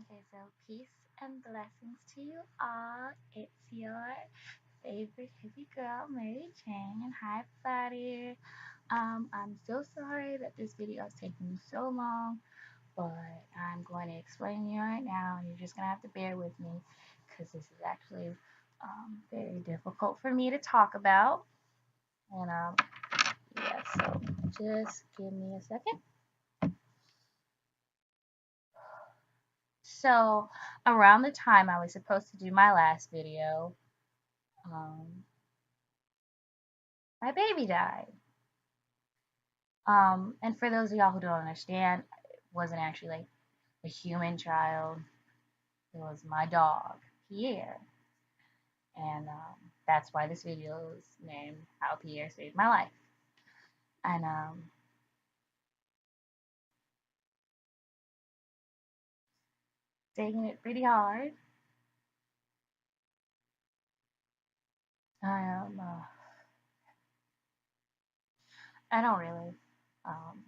Okay, so peace and blessings to you all. It's your favorite hippie girl, Mary Chang, and hi everybody. I'm so sorry that this video is taking me so long, but I'm going to explain to you right now, and you're just gonna have to bear with me because this is actually very difficult for me to talk about. And yeah, so just give me a second. So around the time I was supposed to do my last video, um, my baby died. And for those of y'all who don't understand, it wasn't actually like a human child. It was my dog, Pierre. And that's why this video is named How Pierre Saved My Life. And taking it pretty hard. I I don't really um,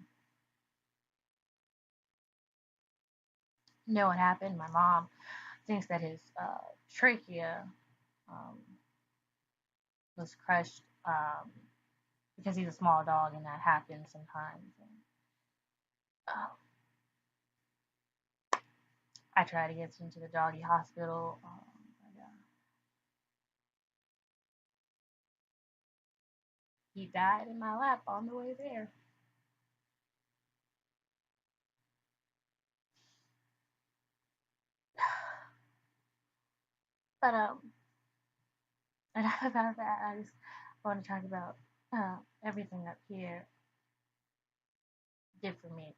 know what happened. My mom thinks that his trachea um, was crushed because he's a small dog, and that happens sometimes. And, I tried to get him to the doggy hospital. But, he died in my lap on the way there. But enough about that. I just want to talk about everything that Pierre did for me.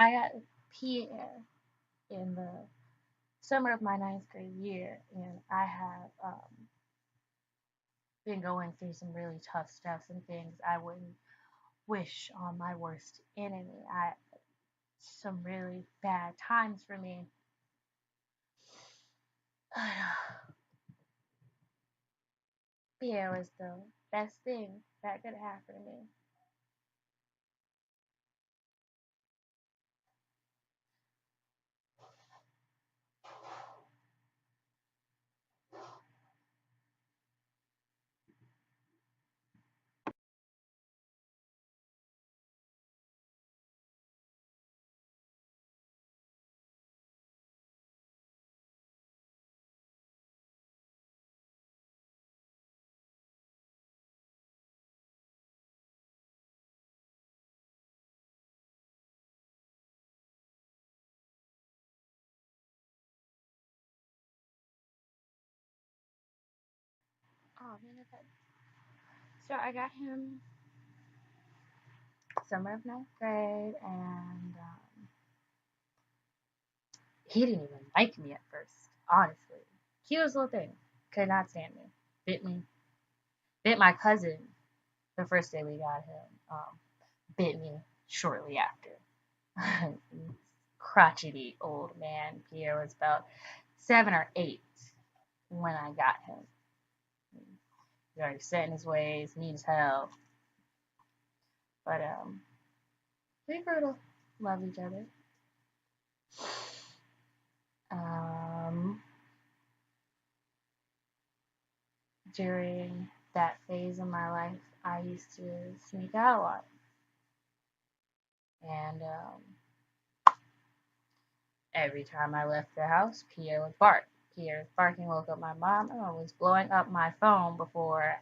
I got Pierre in the summer of my ninth grade year, and I have been going through some really tough stuff, some things I wouldn't wish on my worst enemy. I some really bad times for me. Pierre was the best thing that could happen to me. Oh man, so I got him summer of ninth grade, and he didn't even like me at first. Honestly, cutest little thing, could not stand me. Me, bit my cousin the first day we got him. Bit me shortly after. Crotchety old man. Pierre was about 7 or 8 when I got him. He already set in his ways, mean as hell. But we grew to love each other. Um, During that phase of my life, I used to sneak out a lot. And every time I left the house, Pierre would bark. Pierre's barking woke up my mom, and I was blowing up my phone before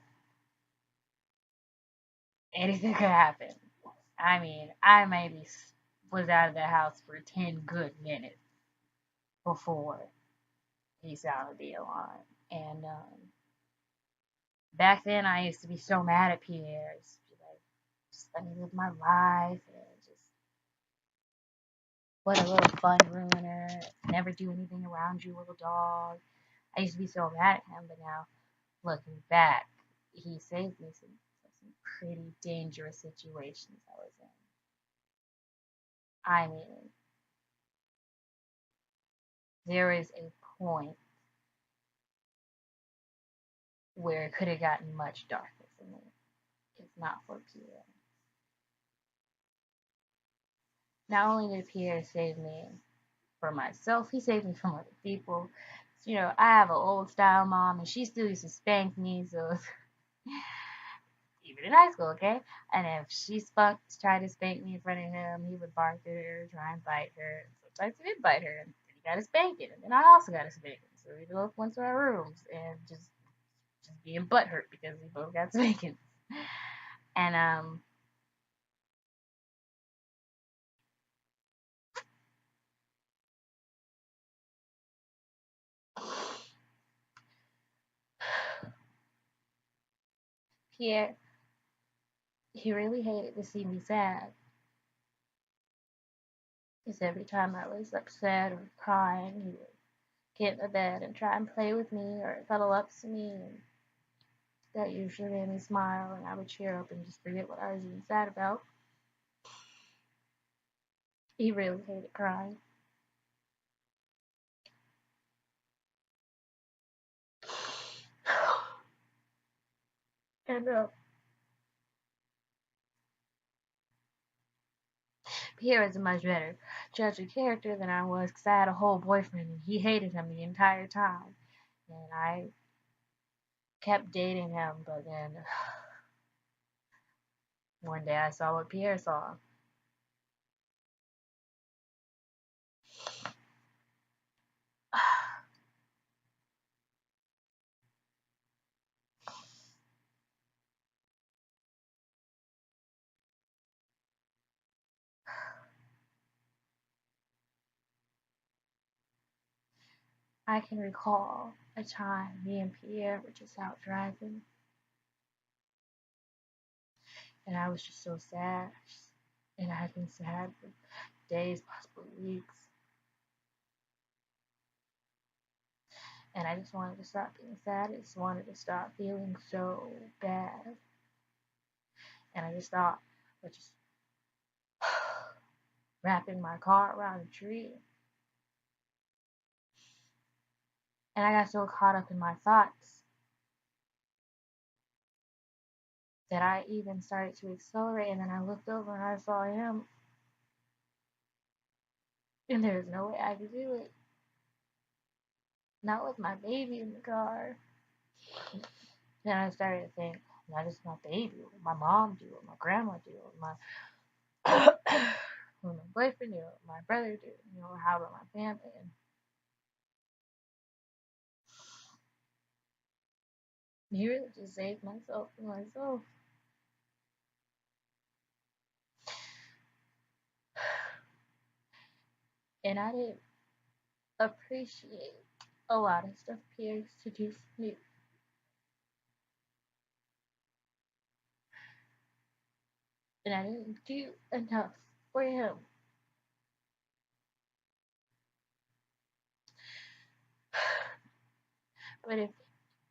anything could happen. I mean, I maybe was out of the house for 10 good minutes before he sounded the alarm. And back then, I used to be so mad at Pierre. Just let me live my life, and just what a little fun ruiner. Never do anything around you, little dog. I used to be so mad at him, but now looking back, he saved me some pretty dangerous situations I was in. I mean, there is a point where it could have gotten much darker for me if not for Pierre. Not only did Pierre save me from myself, he saved me from other people. So, I have an old style mom, and she still used to spank me, so even in high school, okay? And if she tried to spank me in front of him, he would bark at her, try and bite her. And sometimes he did bite her, and then he got a spanking, and then I also got a spanking. So we both went to our rooms and just being butthurt because we both got spankings. And Pierre, he really hated to see me sad. Because every time I was upset or crying, he would get in the bed and try and play with me or cuddle up to me. And that usually made me smile, and I would cheer up and just forget what I was even sad about. He really hated crying. And Pierre is a much better judge of character than I was because I had a whole boyfriend and he hated him the entire time. And I kept dating him, but then one day I saw what Pierre saw. I can recall a time me and Pierre were just out driving, and I was just so sad. And I had been sad for days, possibly weeks. And I just wanted to stop being sad. I just wanted to stop feeling so bad. And I just thought of just wrapping my car around a tree. And I got so caught up in my thoughts that I even started to accelerate. And then I looked over and I saw him. And there's no way I could do it. Not with my baby in the car. Then I started to think, not just my baby, what would my mom do, what my grandma do, what my what my boyfriend do, what my brother do, how about my family? And he really just saved myself from myself. And I didn't appreciate a lot of stuff Pierre used to do for me. And I didn't do enough for him. But if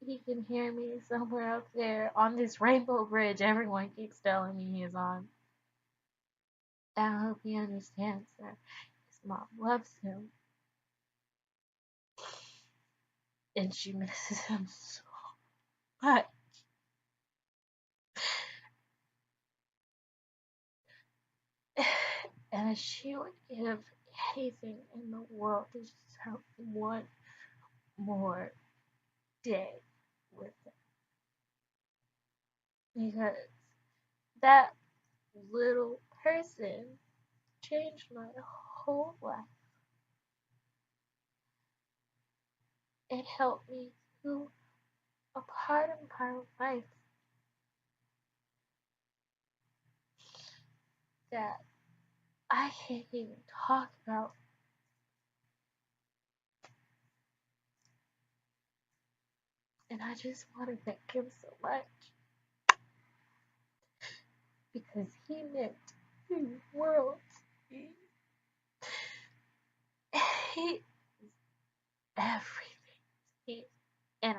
he can hear me somewhere up there on this rainbow bridge everyone keeps telling me he is on, I hope he understands that his mom loves him and she misses him so much. And she would give anything in the world to just have one more day with him. Because that little person changed my whole life. It helped me through a part of my life that I can't even talk about. And I just want to thank him so much because he meant the world to me. He is everything to me. And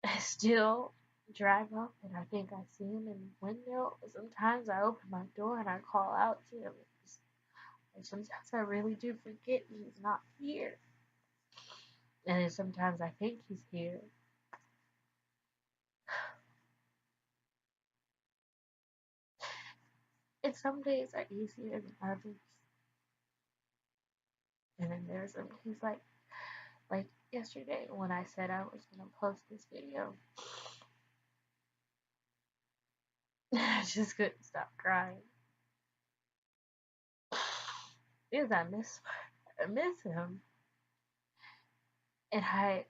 I still drive up and I think I see him in the window. Sometimes I open my door and I call out to him. And sometimes I really do forget he's not here. And then sometimes I think he's here. And like some days are easier than others. And then there's some days like yesterday when I said I was gonna post this video. I just couldn't stop crying. Because I miss him. And I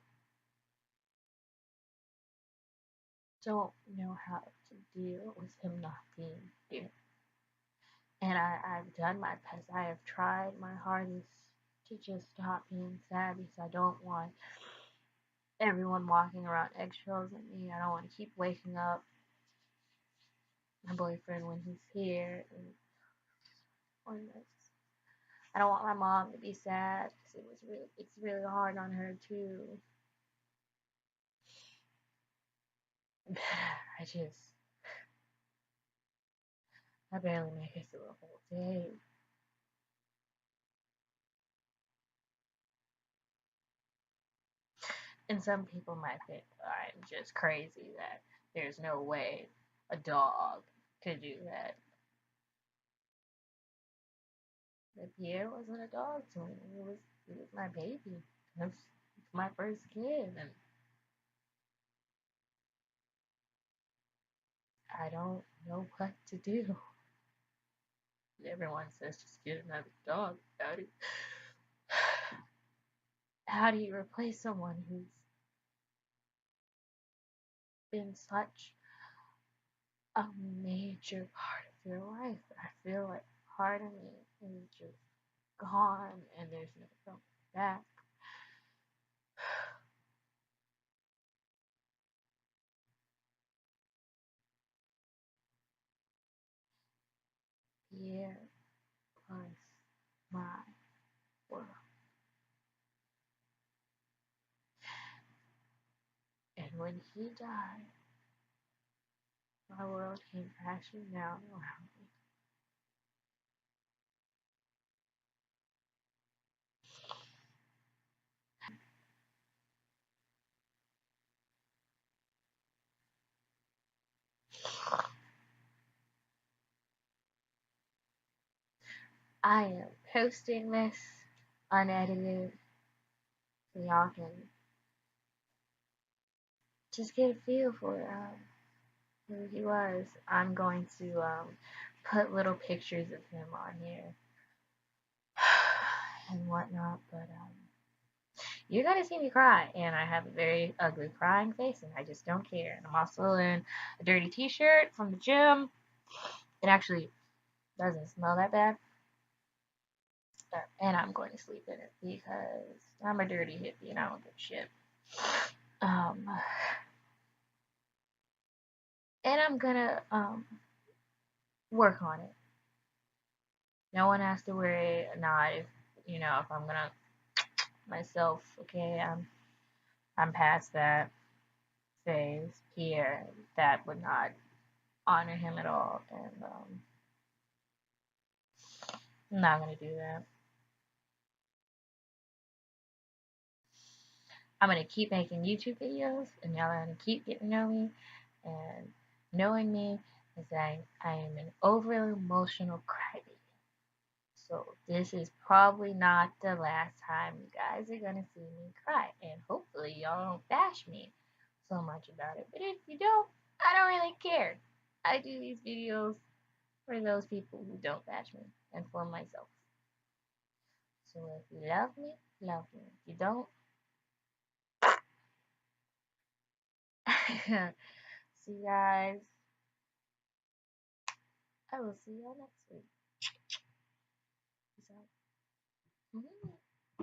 don't know how to deal with him not being here. And I've done my best. I have tried my hardest to just stop being sad because I don't want everyone walking around eggshells at me. I don't want to keep waking up my boyfriend when he's here. And I don't want my mom to be sad because it's really hard on her too. I I barely make it through a whole day. And some people might think I'm just crazy that there's no way a dog could do that. But Pierre wasn't a dog to me. He was my baby. It's my first kid, and I don't know what to do. Everyone says just get another dog. How do you replace someone who's been such a major part of your life? I feel like part of me is just gone and there's no coming back. Pierre was my world. And when he died, my world came crashing down around me. I am posting this unedited so y'all can just get a feel for who he was. I'm going to put little pictures of him on here and whatnot, but you're gonna see me cry, and I have a very ugly crying face, and I just don't care. And I'm also in a dirty t-shirt from the gym. It actually doesn't smell that bad. And I'm going to sleep in it because I'm a dirty hippie and I don't give a shit. Um, and I'm gonna work on it. No one has to worry. Not if if I'm gonna myself. Okay, I'm past that phase. Pierre, that would not honor him at all, and I'm not gonna do that. I'm gonna keep making YouTube videos, and y'all are gonna keep getting to know me. And knowing me is that I am an overly emotional crybaby. So this is probably not the last time you guys are gonna see me cry, and hopefully y'all don't bash me so much about it. But if you don't, I don't really care. I do these videos for those people who don't bash me, and for myself. So if you love me, love me. If you don't, see you guys. I will see y'all next week. Peace out.